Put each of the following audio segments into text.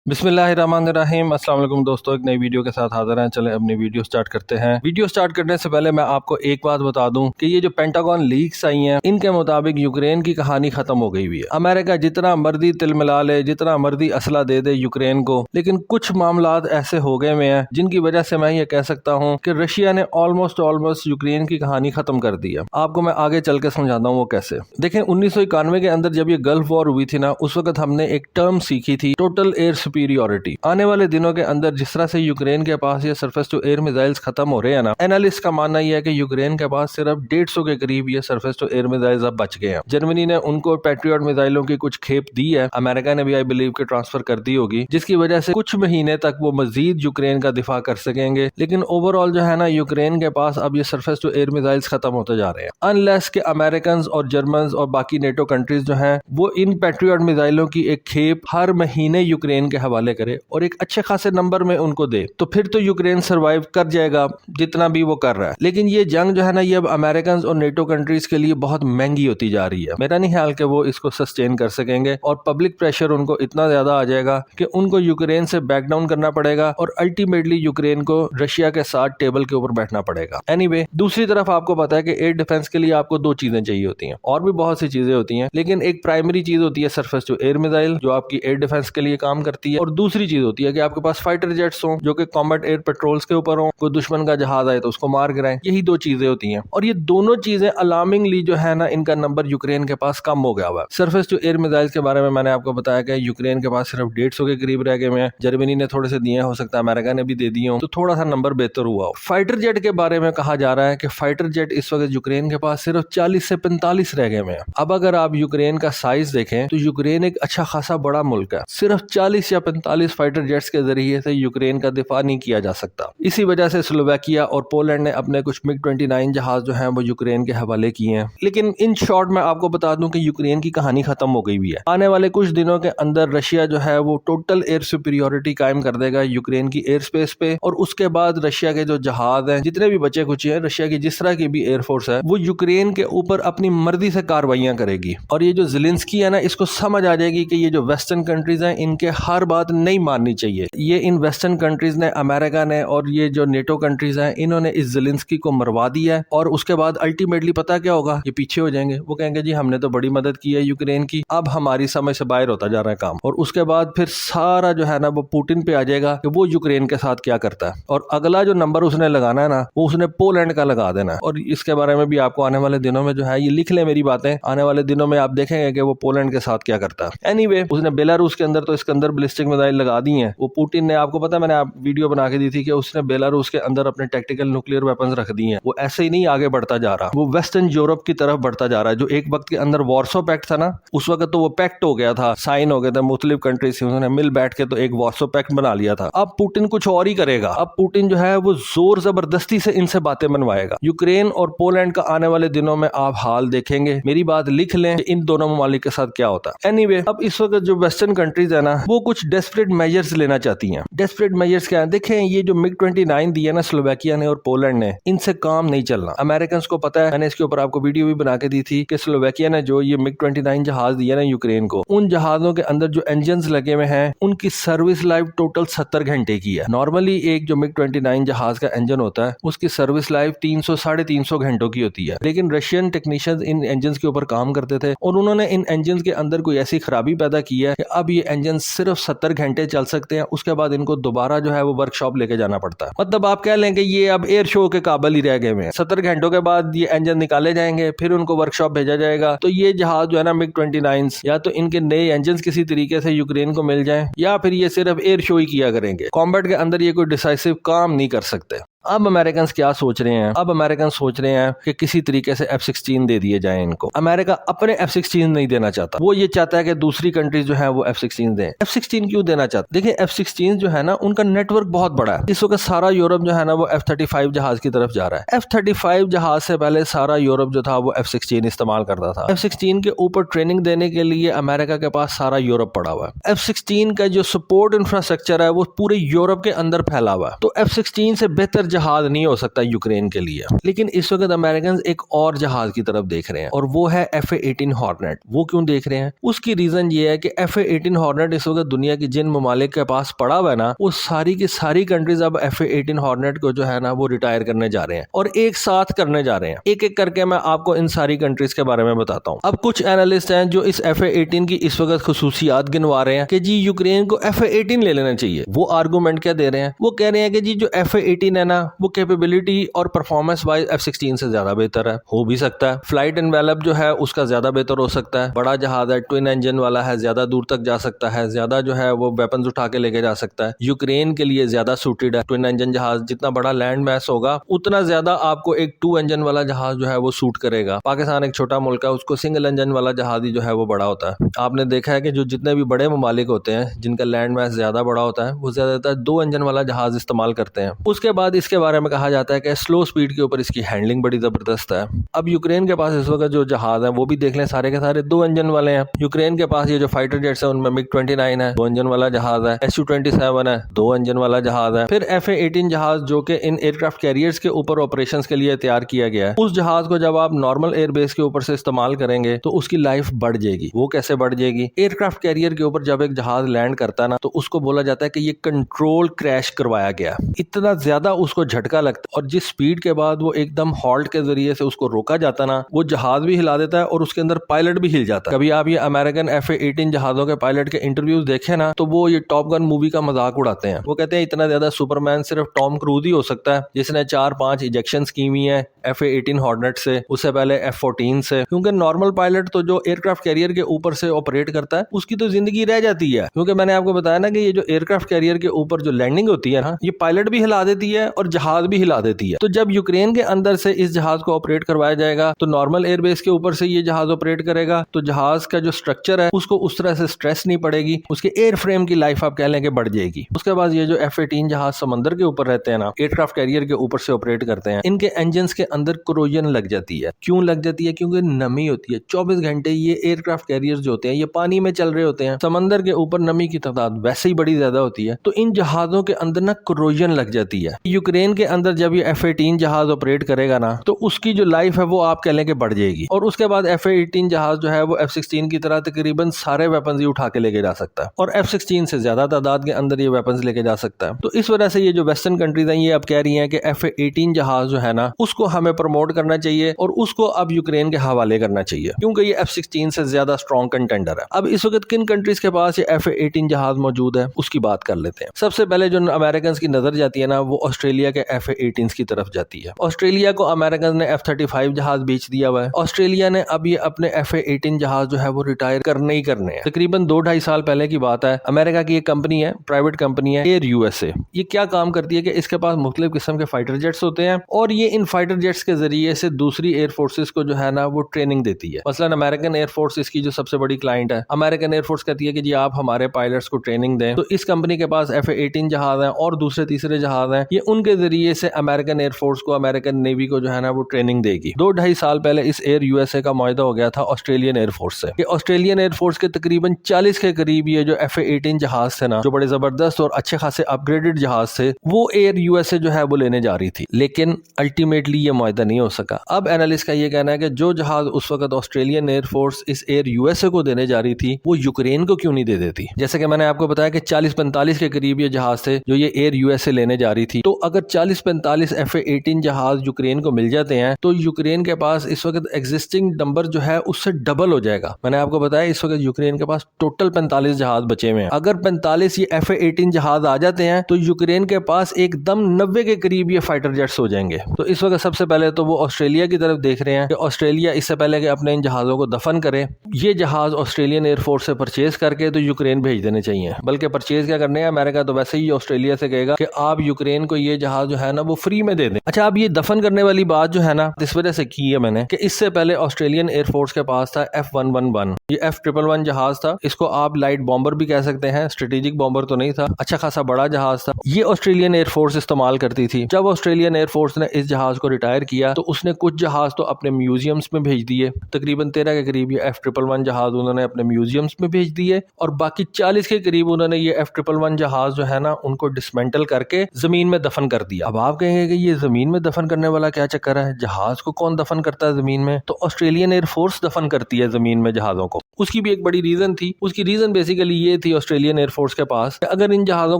बिस्मिल्लाहिर्रहमानिर्रहीम। अस्सलाम वालेकुम दोस्तों, एक नई वीडियो के साथ हाजिर हैं। चलें अपनी वीडियो स्टार्ट करते हैं। वीडियो स्टार्ट करने से पहले मैं आपको एक बात बता दूं कि ये जो पेंटागन लीक्स आई हैं, इनके मुताबिक यूक्रेन की कहानी खत्म हो गई हुई है। अमेरिका जितना मर्जी तिल मिला ले, जितना मर्जी असला दे दे यूक्रेन को, लेकिन कुछ मामलात ऐसे हो गए हुए हैं जिनकी वजह से मैं ये कह सकता हूँ कि रशिया ने ऑलमोस्ट यूक्रेन की कहानी खत्म कर दी है। आपको मैं आगे चल के समझाता हूँ वो कैसे। देखें, 1991 के अंदर जब ये गल्फ वॉर हुई थी ना, उस वक्त हमने एक टर्म सीखी थी, टोटल एयर सुपीरियोरिटी। आने वाले दिनों के अंदर जिस तरह से यूक्रेन के पास ये सरफेस टू एयर मिसाइल्स खत्म हो रहे हैं ना, एनालिस्ट का मानना यह है कि यूक्रेन के पास सिर्फ 150 के करीब ये सरफेस टू एयर मिसाइल्स अब बच गए हैं। जर्मनी ने उनको पैट्रियट मिसाइलों की कुछ खेप दी है, अमेरिका ने भी आई बिलीव के ट्रांसफर कर दी होगी, जिसकी वजह से कुछ महीने तक वो मजीद यूक्रेन का दिफा कर सकेंगे। लेकिन ओवरऑल जो है ना, यूक्रेन के पास अब ये सरफेस टू एयर मिसाइल्स खत्म होते जा रहे हैं, अनलेस के अमेरिकन और जर्मन और बाकी नेटो कंट्रीज जो हैं वो इन पैट्रियट मिसाइलों की एक खेप हर महीने यूक्रेन के हवाले करे और एक अच्छे खासे नंबर में उनको दे, तो फिर तो यूक्रेन सरवाइव कर जाएगा जितना भी वो कर रहा है। लेकिन ये जंग जो है ना, ये अब अमेरिकन और नेटो कंट्रीज के लिए बहुत महंगी होती जा रही है। मेरा नहीं ख्याल कि वो इसको सस्टेन कर सकेंगे और पब्लिक प्रेशर उनको इतना ज्यादा आ जाएगा कि उनको यूक्रेन से बैक डाउन करना पड़ेगा और अल्टीमेटली यूक्रेन को रशिया के साथ टेबल के ऊपर बैठना पड़ेगा। एनीवे, दूसरी तरफ आपको पता है कि एयर डिफेंस के लिए आपको दो चीजें चाहिए होती हैं, और भी बहुत सी चीजें होती हैं, लेकिन एक प्राइमरी चीज होती है सरफेस टू एयर मिसाइल जो आपकी एयर डिफेंस के लिए काम करती है, और दूसरी चीज होती है कि आपके पास फाइटर जेट्स हो जो कि कॉम्बैट एयर पेट्रोल्स के ऊपर हो, कोई दुश्मन का जहाज आए तो उसको मार गिराएं। यही दो चीजें होती हैं, और ये दोनों चीजें अलार्मिंगली जो है ना, इनका नंबर यूक्रेन के पास कम हो गया हुआ है। सरफेस टू एयर मिसाइल्स के बारे में मैंने आपको बताया कि यूक्रेन के पास सिर्फ 150 के करीब रह गए हैं। जर्मनी ने थोड़े से दिए, हो सकता है अमेरिका ने भी दे दिए हो, तो थोड़ा सा नंबर बेहतर हुआ हो। फाइटर जेट के बारे में कहा जा रहा है कि फाइटर जेट इस वक्त यूक्रेन के पास सिर्फ 40 से 45 रह गए हैं। अब अगर आप यूक्रेन का साइज देखें तो यूक्रेन एक अच्छा खासा बड़ा मुल्क है, सिर्फ 40 या 45 फाइटर जेट्स के जरिए से यूक्रेन का दिफा नहीं किया जा सकता। इसी वजह से स्लोवाकिया और पोलैंड ने अपने कुछ मिग 29 जहाज जो हैं वो यूक्रेन के हवाले किए हैं। लेकिन इन शॉर्ट मैं आपको बता दूं कि यूक्रेन की कहानी खत्म हो गई हुई है। आने वाले कुछ दिनों के अंदर रशिया जो है वो टोटल एयर सुपीरियोरिटी कायम कर देगा यूक्रेन की एयर स्पेस पे, और उसके बाद रशिया के जो जहाज हैं जितने भी बचे कुछ हैं, रशिया की जिस तरह की भी एयरफोर्स है, वो यूक्रेन के ऊपर अपनी मर्जी से कार्रवाइयां करेगी। और ये जो ज़ेलेंस्की है ना, इसको समझ आ जाएगी कि ये जो वेस्टर्न कंट्रीज हैं इनके हर बात नहीं माननी चाहिए। ये इन वेस्टर्न कंट्रीज ने, अमेरिका ने और ये जो नेटो कंट्रीज हैं, इन्होंने इस ज़ेलेंस्की को मरवा दिया है। और उसके बाद अल्टीमेटली पता क्या होगा, ये पीछे हो जाएंगे। वो कहेंगे जी हमने तो बड़ी मदद की है यूक्रेन की, अब हमारी समझ से बाहर होता जा रहा है काम। और उसके बाद फिर सारा जो है ना वो पुतिन पे आ जाएगा कि वो यूक्रेन के साथ क्या करता है, और अगला जो नंबर उसने लगाना है ना, वो उसने पोलैंड का लगा देना है। और इसके बारे में भी आपको आने वाले दिनों में जो है, ये लिख ले मेरी बातें, आने वाले दिनों में आप देखेंगे कि वो पोलैंड के साथ क्या करता है। एनीवे, उसने बेलारूस के अंदर तो इसके अंदर बैलिस्टिक मिसाइल लगा दी हैं। वो पुतिन ने, आपको पता है मैंने आप वीडियो बना के दी थी कि उसने बेलारूस के अंदर अपने टैक्टिकल न्यूक्लियर वेपन्स रख दिए हैं। वो ऐसे ही नहीं आगे बढ़ता जा रहा, वो वेस्टर्न यूरोप की तरफ बढ़ता जा रहा है। जो एक वक्त के अंदर वार्सो पैक्ट था ना, उस वक्त तो वो पैक्ट हो गया था, साइन हो गया था, मुख्तलिफ कंट्रीज से उन्होंने मिल बैठ के तो एक वार्सो पैक्ट बना लिया था। अब पुतिन कुछ और ही करेगा। अब पुतिन जो है वो जोर जबरदस्ती से इनसे बातें बनवाएगा। यूक्रेन और पोलैंड का आने वाले दिनों में आप हाल देखेंगे। मेरी बात लिख लें, इन दोनों ममालिक के साथ क्या होता है। एनीवे, अब इस वक्त जो वेस्टर्न कंट्रीज है ना, वो कुछ डेस्परेट मेजर्स लेना चाहती हैं। डेस्परेट मेजर्स क्या है? देखें, ये जो मिग 29 दिया ना स्लोवाकिया ने और पोलैंड ने, इनसे काम नहीं चलना। अमेरिकन को पता है, मैंने इसके ऊपर आपको वीडियो भी बना के दी थी कि स्लोवाकिया ने जो ये मिग 29 जहाज दिया ना यूक्रेन को, उन जहाजों के अंदर जो इंजन लगे हुए हैं उनकी सर्विस लाइफ टोटल 70 घंटे की है। नॉर्मली एक जो मिग 29 जहाज का इंजन होता है उसकी सर्विस लाइफ 300-350 घंटों की होती है। लेकिन रशियन टेक्नीशियंस इन इंजन के ऊपर काम करते थे और उन्होंने इन इंजन के अंदर कोई ऐसी खराबी पैदा की है कि अब ये इंजन सिर्फ 70 घंटे चल सकते हैं। उसके बाद इनको दोबारा जो है वो वर्कशॉप लेके जाना पड़ता है। मतलब आप कह लें कि ये अब एयर शो के काबिल ही रह गए हैं। 70 घंटों के बाद ये इंजन निकाले जाएंगे, फिर उनको वर्कशॉप भेजा जाएगा। तो ये जहाज जो है ना मिग 29 या तो इनके नए इंजन किसी तरीके से यूक्रेन को मिल जाए, या फिर ये सिर्फ एयर शो ही किया करेंगे। कॉम्बैट के अंदर ये कोई डिसाइसिव काम नहीं कर सकते। अब अमेरिकन क्या सोच रहे हैं? अब अमेरिकन सोच रहे हैं कि किसी तरीके से F-16 दे दिए जाएं इनको। अमेरिका अपने F-16 नहीं देना चाहता, वो ये चाहता है कि दूसरी कंट्रीज जो है वो F-16 दें। F-16 क्यों देना चाहता? देखिए, F-16 जो है ना, उनका नेटवर्क बहुत बड़ा है। इस वक्त सारा यूरोप जो है ना वो F-35 जहाज की तरफ जा रहा है। F-35 जहाज से पहले सारा यूरोप जो था वो F-16 इस्तेमाल करता था। F-16 के ऊपर ट्रेनिंग देने के लिए अमेरिका के पास सारा यूरोप पड़ा हुआ है। F-16 का जो सपोर्ट इंफ्रास्ट्रक्चर है वो पूरे यूरोप के अंदर फैला हुआ है। तो F-16 से बेहतर जहाज नहीं हो सकता यूक्रेन के लिए। लेकिन इस वक्त अमेरिकन एक और जहाज की तरफ देख रहे हैं और वो है F-18 हॉर्नेट। वो क्यों देख रहे हैं? उसकी रीजन ये है कि F-18 हॉर्नेट इस वक्त दुनिया की जिन ममालिक के पास पड़ा हुआ है ना, वो सारी की सारी कंट्रीज अब F-18 हॉर्नेट को जो है ना वो रिटायर करने जा रहे हैं और एक साथ करने जा रहे हैं। एक एक करके मैं आपको इन सारी कंट्रीज के बारे में बताता हूँ। अब कुछ एनालिस्ट हैं जो इस F-18 की इस वक्त खुसूसियात गिनवा रहे हैं कि जी यूक्रेन को F-18 ले लेना चाहिए। वो आर्गूमेंट क्या दे रहे हैं? वो कह रहे हैं कि जी जो F-18 है ना वो कैपेबिलिटी और परफॉर्मेंस वाइज F-16 से ज्यादा बेहतर है। हो भी सकता है फ्लाइट एनवेलप जो है उसका ज्यादा बेहतर हो सकता है। बड़ा जहाज है, ट्विन इंजन वाला है, ज्यादा दूर तक जा सकता है, ज्यादा जो है वो वेपन्स उठा के लेके जा सकता है। यूक्रेन के लिए ज्यादा सूटेड है। ट्विन इंजन जहाज जितना बड़ा लैंड मैस होगा उतना ज्यादा आपको एक 2 इंजन वाला जहाज जो है वो सूट करेगा। पाकिस्तान एक छोटा मुल्क है, उसको सिंगल इंजन वाला जहाज ही जो है वो बड़ा होता है। आपने देखा है कि जो जितने भी बड़े ममालिक होते हैं जिनका लैंड मैस ज्यादा बड़ा होता है वो ज्यादातर 2 इंजन वाला जहाज इस्तेमाल करते हैं। उसके बाद इसके बारे में कहा जाता है कि स्लो स्पीड के ऊपर इसकी हैंडलिंग बड़ी जबरदस्त है। अब यूक्रेन के पास इस वक्त जो जहाज है वो भी देख लें सारे के सारे 2 इंजन वाले हैं। यूक्रेन के पास ये जो फाइटर जेट्स है उनमें MiG-29 है, 2 इंजन वाला जहाज है। Su-27 है, 2 इंजन वाला जहाज है। फिर F-18 जहाज जो कि इन एयरक्राफ्ट कैरियर्स के ऊपर ऑपरेशंस के लिए तैयार किया गया है। उस जहाज को जब आप नॉर्मल एयरबेस के ऊपर से इस्तेमाल करेंगे तो उसकी लाइफ बढ़ जाएगी। वो कैसे बढ़ जाएगी? एयरक्राफ्ट कैरियर के ऊपर जब एक जहाज लैंड करता है ना तो उसको बोला जाता है कि ये कंट्रोल क्रैश करवाया गया। इतना ज्यादा उसको झटका लगता है और जिस स्पीड के बाद वो एकदम हॉल्ट के जरिए से उसको रोका जाता ना, वो जहाज भी हिला देता है और उसके अंदर पायलट भी हिल जाता है। कभी आप ये अमेरिकन F-18 जहाजों के पायलट के इंटरव्यूज देखे ना तो वो ये टॉप गन मूवी का मजाक उड़ाते हैं। वो कहते हैं इतना ज्यादा सुपरमैन सिर्फ टॉम क्रूज ही हो सकता है जिसने 4-5 इजेक्शंस की हुई है F-18 हॉर्नेट से, उससे पहले F-14 से। क्योंकि नॉर्मल पायलट तो जो एयरक्राफ्ट कैरियर के ऊपर से ऑपरेट करता है उसकी तो जिंदगी रह जाती है। क्योंकि मैंने आपको बताया ना कि ये जो एयरक्राफ्ट कैरियर के ऊपर जो लैंडिंग होती है ना, ये पायलट भी हिला देती है और जहाज भी हिला देती है। तो जब यूक्रेन के अंदर से इस जहाज को ऑपरेट करवाया जाएगा तो नॉर्मल एयरबेस के ऊपर से ये जहाज ऑपरेट करेगा तो जहाज का जो स्ट्रक्चर है उसको उस तरह से स्ट्रेस नहीं पड़ेगी, उसके एयर फ्रेम की लाइफ आप कह लें कि बढ़ जाएगी। उसके बाद ये जो F-18 जहाज समंदर के ऊपर रहते हैं ना, एयरक्राफ्ट कैरियर के ऊपर से ऑपरेट करते हैं, इनके इंजन के अंदर कोरोजन लग जाती है। क्यों लग जाती है? क्योंकि नमी होती है। 24 घंटे ये एयरक्राफ्ट कैरियर जो होते हैं ये पानी में चल रहे होते हैं, समंदर के ऊपर नमी की तादाद वैसे ही बड़ी ज्यादा होती है, तो इन जहाजों के अंदर ना कोरोजन लग जाती है। यूक्रेन के अंदर जब ये F-18 जहाज ऑपरेट करेगा ना तो उसकी जो लाइफ है वो आप कह लें कि बढ़ जाएगी। और उसके बाद F-18 जहाज जो है वो F-16 की तरह तकरीबन सारे वेपन्स ही उठा के लेके जा सकता है और F-16 से ज्यादा तादाद के अंदर ये वेपन्स लेके जा सकता है। तो इस वजह से ये जो वेस्टर्न कंट्रीज हैं ये अब कह रही हैं कि F-18 जहाज जो है ना उसको हमें प्रमोट करना चाहिए और उसको अब यूक्रेन के हवाले करना चाहिए क्योंकि ये F-16 से ज्यादा स्ट्रॉन्ग कंटेंडर है। अब इस वक्त किन कंट्रीज के पास ये F-18 जहाज मौजूद है उसकी बात कर लेते हैं। सबसे पहले जो अमेरिकन की नजर जाती है ना वो ऑस्ट्रेलिया के F-18 की तरफ जाती है। ऑस्ट्रेलिया को अमेरिकन ने F-35 जहाज बेच दिया हुआ है। ऑस्ट्रेलिया ने अब ये अपने F-18 जहाज जो है वो रिटायर करने ही करने हैं। तकरीबन 2-2.5 साल पहले की बात है। अमेरिका की एक कंपनी है, प्राइवेट कंपनी है एयर USA। ये क्या काम करती है कि इसके पास मुख्तलिफ किस्म के फाइटर जेट्स होते हैं और ये इन फाइटर जेट्स के जरिए से दूसरी एयर फोर्सेस को जो है ना वो ट्रेनिंग देती है। मसलन अमेरिकन एयरफोर्स इसकी जो सबसे बड़ी क्लाइंट है। अमेरिकन एयरफोर्स कहती है कि जी आप हमारे पायलट्स को ट्रेनिंग दें, तो इस कंपनी के पास F-18 जहाज हैं और दूसरे तीसरे जहाज हैं, ये उनके जरिए से अमेरिकन एयरफोर्स को, अमेरिकन नेवी को जो है ना वो ट्रेनिंग देगी। 2-2.5 साल पहले इस एयर USA का मुआहदा हो गया था ऑस्ट्रेलियन एयरफोर्स से। ऑस्ट्रेलियन एयरफोर्स के तकरीबन 40 के करीब ये जो F-18 जहाज थे ना, जो बड़े जबरदस्त और अच्छे खासे अपग्रेडेड जहाज थे, वो एयर USA जो है वो लेने जा रही थी, लेकिन अल्टीमेटली ये मुआहदा नहीं हो सका। अब एनालिस्ट का ये कहना है कि जो जहाज उस वक्त ऑस्ट्रेलियन एयरफोर्स इस एयर USA को देने जा रही थी वो यूक्रेन को क्यों नहीं दे देती। जैसे कि मैंने आपको बताया कि 40-45 के करीब ये जहाज थे जो ये एयर USA लेने जा रही थी। तो अगर 40-45 F-18 जहाज यूक्रेन को मिल जाते हैं तो यूक्रेन के पास इस वक्त एग्जिस्टिंग नंबर जो है उससे डबल हो जाएगा। मैंने आपको बताया इस वक्त यूक्रेन के पास टोटल 45 जहाज बचे हुए हैं। अगर 45 ये F-18 जहाज आ जाते हैं तो यूक्रेन के पास एकदम 90 के करीब ये फाइटर जेट्स हो जाएंगे। तो इस वक्त सबसे पहले तो वो ऑस्ट्रेलिया की तरफ देख रहे हैं कि ऑस्ट्रेलिया इससे पहले कि अपने इन जहाजों को दफन करे, ये जहाज ऑस्ट्रेलियन एयरफोर्स से परचेज करके तो यूक्रेन भेज देने चाहिए। बल्कि परचेज क्या करने हैं, अमेरिका तो वैसे ही ऑस्ट्रेलिया से कहेगा कि आप यूक्रेन को ये जहाज जो है ना वो फ्री में दे दें। अच्छा, अब ये दफन करने वाली बात जो है ना इस वजह से की है मैंने कि इससे पहले ऑस्ट्रेलियन एयरफोर्स के पास था F-111, ये F-111 जहाज था। इसको आप लाइट बॉम्बर भी कह सकते हैं, स्ट्रेटेजिक बॉम्बर तो नहीं था, अच्छा खासा बड़ा जहाज था। ये ऑस्ट्रेलियन एयरफोर्स इस्तेमाल करती थी। जब ऑस्ट्रेलियन एयरफोर्स ने इस जहाज को रिटायर किया तो उसने कुछ जहाज तो अपने म्यूजियम्स में भेज दिए, तकरीबन 13 के करीब ये F-111 जहाज उन्होंने अपने म्यूजियम्स में भेज दिए और बाकी 40 के करीब उन्होंने ये F-111 जहाज जो है ना उनको डिसमेंटल करके जमीन में दफन कर دیا. اب آپ کہیں گے کہ یہ زمین میں دفن کرنے والا کیا چکر ہے, جہاز کو کون دفن کرتا ہے زمین میں؟ تو آسٹریلین ایئر فورس دفن کرتی ہے زمین میں جہازوں کو. اس کی بھی ایک بڑی ریزن تھی. اس کی ریزن بیسیکلی یہ تھی آسٹریلین ایئر فورس کے پاس کہ اگر ان جہازوں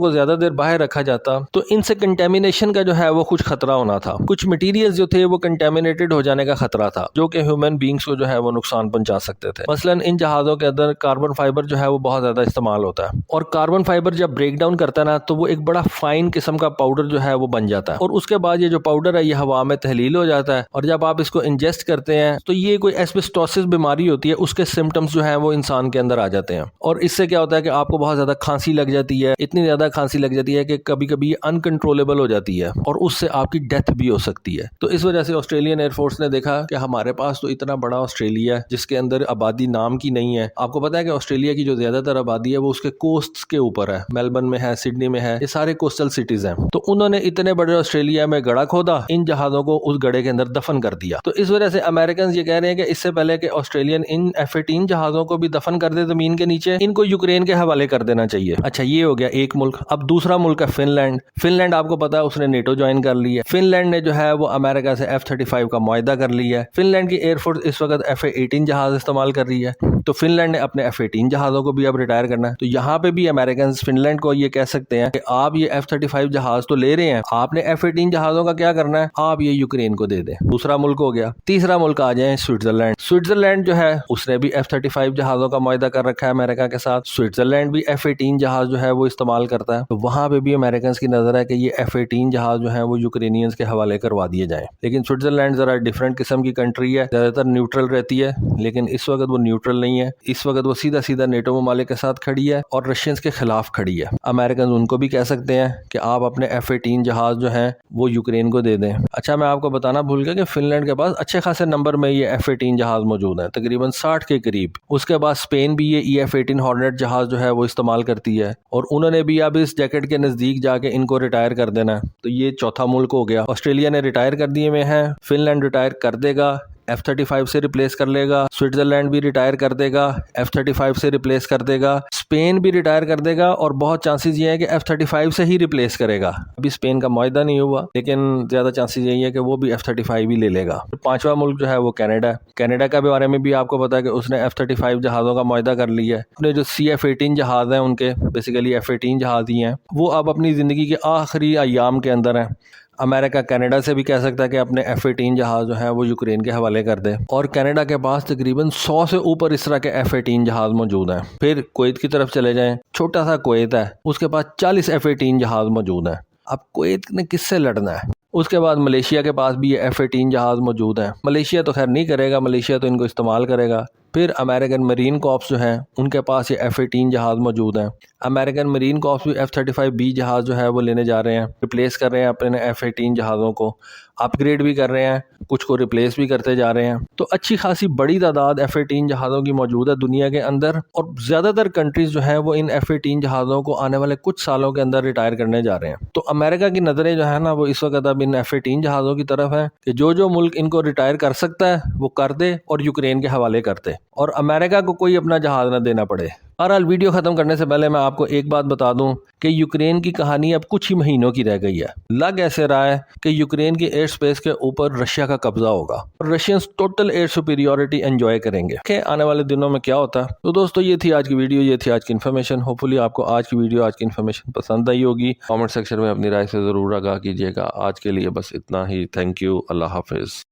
کو زیادہ دیر باہر رکھا جاتا تو ان سے کنٹامینیشن کا جو ہے وہ کچھ خطرہ ہونا تھا. کچھ مٹیریل جو تھے وہ کنٹامینیٹڈ ہو جانے کا خطرہ تھا جو کہ ہیومن بینگز کو جو ہے وہ نقصان پہنچا سکتے تھے. مثلا ان جہازوں کے اندر کاربن فائبر جو ہے وہ بہت زیادہ استعمال ہوتا ہے, اور کاربن فائبر جب بریک ڈاؤن کرتا ہے نا تو وہ ایک بڑا فائن قسم کا پاؤڈر جو ہے وہ بن جاتا ہے, اور اس کے بعد یہ جو پاؤڈر ہے یہ ہوا میں تحلیل ہو جاتا ہے, اور جب آپ اس کو انجسٹ کرتے ہیں تو یہ کوئی ایسبسٹوسس بیماری ہوتی ہے, اس کے سمٹمز جو ہیں وہ انسان کے اندر آ جاتے ہیں. اور اس سے کیا ہوتا ہے کہ آپ کو بہت زیادہ کھانسی لگ جاتی ہے, اتنی زیادہ کھانسی لگ جاتی ہے کہ کبھی کبھی انکنٹرولیبل ہو جاتی ہے, اور اس سے آپ کی ڈیتھ بھی ہو سکتی ہے. تو اس وجہ سے آسٹریلین ایئر فورس نے دیکھا کہ ہمارے پاس تو اتنا بڑا آسٹریلیا ہے جس کے اندر آبادی نام کی نہیں ہے. آپ کو پتا ہے کہ آسٹریلیا کی جو زیادہ تر آبادی ہے وہ اس کے کوسٹس کے اوپر ہے, میلبرن میں ہے, سڈنی میں ہے, یہ سارے کوسٹل سٹیز ہیں. تو انہوں نے اتنے بڑے آسٹریلیا میں گڑھا کھودا, ان جہازوں کو اس گڑھے کے اندر دفن کر دیا. تو اس وجہ سے امریکنز یہ کہہ رہے ہیں کہ اس سے پہلے کہ آسٹریلین ان F-18 جہازوں کو بھی دفن کر دے زمین کے نیچے, ان کو یوکرین کے حوالے کر دینا چاہیے. اچھا, یہ ہو گیا ایک ملک. اب دوسرا ملک ہے فن لینڈ. فن لینڈ آپ کو پتا ہے اس نے نیٹو جوائن کر لی ہے. فن لینڈ نے جو ہے وہ امریکہ سے F-35 کا معاہدہ کر لیا ہے. فن لینڈ کی ایئر فورس اس وقت F-18 جہاز استعمال کر رہی ہے. تو فن لینڈ نے اپنے F-18 جہازوں کو بھی اب ریٹائر کرنا ہے. تو یہاں پہ بھی امریکنز فن لینڈ کو یہ کہہ سکتے ہیں کہ آپ یہ F-35 جہاز تو لے رہے ہیں, آپ نے F-18 جہازوں کا کیا کرنا ہے, آپ یہ یوکرین کو دے دیں. دوسرا ملک ہو گیا. تیسرا ملک آ جائیں سوئٹزرلینڈ. سوئٹزرلینڈ جو ہے اس نے بھی F-35 جہازوں کا معاہدہ کر رکھا ہے امریکہ کے ساتھ. سوئٹزرلینڈ بھی F-18 جہاز جو ہے وہ استعمال کرتا ہے. تو وہاں پہ بھی امریکنز کی نظر ہے کہ یہ F-18 جہاز جو ہیں وہ یوکرینینز کے حوالے کروا دیے جائیں. لیکن سوئٹزرلینڈ ذرا ڈفرینٹ قسم کی کنٹری ہے, زیادہ تر نیوٹرل رہتی ہے, لیکن اس وقت وہ نیوٹرل نہیں ہے. اس وقت وہ سیدھا سیدھا نیٹو ممالک کے ساتھ کھڑی ہے اور رشینز کے خلاف کھڑی ہے. امریکنز ان کو بھی کہہ سکتے ہیں کہ آپ اپنے F-18 جہاز جو ہیں وہ یوکرین کو دے دیں. اچھا, میں آپ کو بتانا بھول گیا کہ فن لینڈ کے پاس اچھے خاصے نمبر میں یہ F-18 جہاز موجود ہیں, تقریباً 60 کے قریب. اس کے بعد اسپین بھی یہ EF-18 ہارنیٹ جہاز جو ہے وہ استعمال کرتی ہے, اور انہوں نے بھی اب اس جیکٹ کے نزدیک جا کے ان کو ریٹائر کر دینا ہے. تو یہ چوتھا ملک ہو گیا. آسٹریلیا نے ریٹائر کر دیے ہوئے ہیں, فن لینڈ ریٹائر کر دے گا, F-35 سے ریپلیس کر لے گا. سوئٹزرلینڈ بھی ریٹائر کر دے گا, F-35 سے ریپلیس کر دے گا. اسپین بھی ریٹائر کر دے گا, اور بہت چانسز یہ ہے کہ F-35 سے ہی ریپلیس کرے گا. ابھی اسپین کا معاہدہ نہیں ہوا, لیکن زیادہ چانسز یہی ہے کہ وہ بھی F-35 بھی لے لے گا. پانچواں ملک جو ہے وہ کینیڈا ہے. کینیڈا کے بارے میں بھی آپ کو پتا ہے کہ اس نے F-35 جہازوں کا معاہدہ کر لیا ہے. اپنے جو CF-18 جہاز ہیں ان کے بیسیکلی F-18 جہاز ہی ہیں, وہ اب اپنی زندگی کے آخری ایام کے اندر ہیں. امریکہ کینیڈا سے بھی کہہ سکتا ہے کہ اپنے F-18 جہاز جو ہیں وہ یوکرین کے حوالے کر دے, اور کینیڈا کے پاس تقریباً 100 سے اوپر اس طرح کے F-18 جہاز موجود ہیں. پھر کویت کی طرف چلے جائیں, چھوٹا سا کویت ہے, اس کے پاس 40 F-18 جہاز موجود ہیں. اب کویت نے کس سے لڑنا ہے؟ اس کے بعد ملیشیا کے پاس بھی یہ F-18 جہاز موجود ہیں. ملیشیا تو خیر نہیں کرے گا, ملیشیا تو ان کو استعمال کرے گا. پھر امریکن مرین کارپس جو ہیں ان کے پاس یہ F-18 جہاز موجود ہیں. امریکن مرین کارپس بھی F-35B جہاز جو ہے وہ لینے جا رہے ہیں, ریپلیس کر رہے ہیں اپنے F-18 جہازوں کو, اپ گریڈ بھی کر رہے ہیں, کچھ کو ریپلیس بھی کرتے جا رہے ہیں. تو اچھی خاصی بڑی تعداد F-18 جہازوں کی موجود ہے دنیا کے اندر, اور زیادہ تر کنٹریز جو ہیں وہ ان F-18 جہازوں کو آنے والے کچھ سالوں کے اندر ریٹائر کرنے جا رہے ہیں. تو امریکہ کی نظریں جو ہے نا وہ اس وقت اب ان F-18 جہازوں کی طرف ہیں کہ جو ملک ان کو ریٹائر کر سکتا ہے وہ کر دے اور یوکرین کے حوالے کرتے, اور امریکہ کو کوئی اپنا جہاز نہ دینا پڑے. بہرحال ویڈیو ختم کرنے سے پہلے میں آپ کو ایک بات بتا دوں کہ یوکرین کی کہانی اب کچھ ہی مہینوں کی رہ گئی ہے. لگ ایسے رہا ہے کہ یوکرین کے ایئر سپیس کے اوپر رشیا کا قبضہ ہوگا, اور Russians total air superiority enjoy کریں گے کہ آنے والے دنوں میں کیا ہوتا ہے. تو دوستو یہ تھی آج کی ویڈیو, یہ تھی آج کی انفارمیشن. ہوپفلی آپ کو آج کی ویڈیو, آج کی انفارمیشن پسند آئی ہوگی. کامنٹ سیکشن میں اپنی رائے سے ضرور آگاہ کیجیے گا. آج کے لیے بس اتنا ہی. Thank you. اللہ حافظ.